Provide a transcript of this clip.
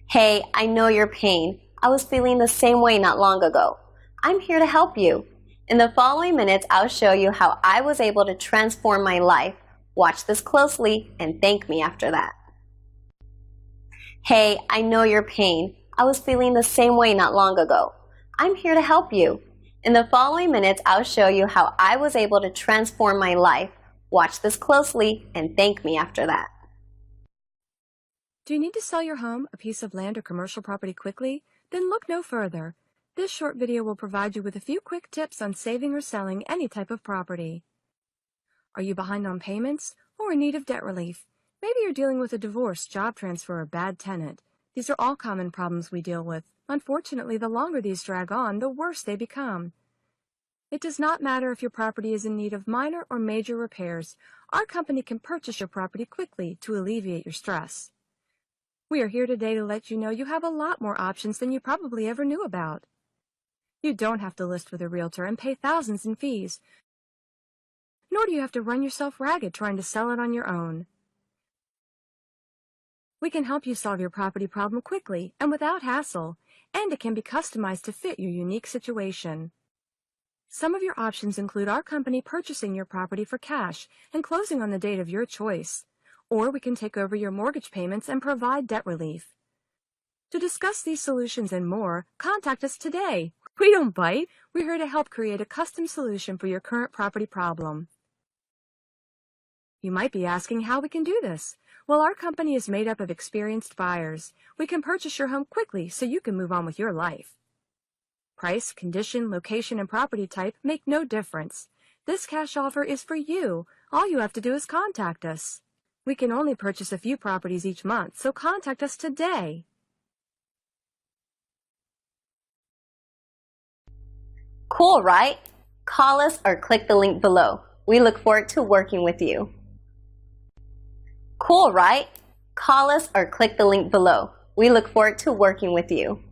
Hey, I know your pain. I was feeling the same way not long ago. I'm here to help you. In the following minutes, I'll show you how I was able to transform my life. Watch this closely and thank me after that. Hey, I know your pain. I was feeling the same way not long ago. I'm here to help you. In the following minutes, I'll show you how I was able to transform my life. Watch this closely and thank me after that. Do you need to sell your home, a piece of land, or commercial property quickly? Then look no further. This short video will provide you with a few quick tips on saving or selling any type of property. Are you behind on payments or in need of debt relief? Maybe you're dealing with a divorce, job transfer, or bad tenant. These are all common problems we deal with. Unfortunately, the longer these drag on, the worse they become. It does not matter if your property is in need of minor or major repairs. Our company can purchase your property quickly to alleviate your stress. We are here today to let you know you have a lot more options than you probably ever knew about. You don't have to list with a realtor and pay thousands in fees, nor do you have to run yourself ragged trying to sell it on your own. We can help you solve your property problem quickly and without hassle, and it can be customized to fit your unique situation. Some of your options include our company purchasing your property for cash and closing on the date of your choice. Or we can take over your mortgage payments and provide debt relief. To discuss these solutions and more, contact us today. We don't bite. We're here to help create a custom solution for your current property problem. You might be asking how we can do this. Well, our company is made up of experienced buyers. We can purchase your home quickly so you can move on with your life. Price, condition, location, and property type make no difference. This cash offer is for you. All you have to do is contact us. We can only purchase a few properties each month, so contact us today. Cool, right? Call us or click the link below. We look forward to working with you. Cool, right? Call us or click the link below. We look forward to working with you.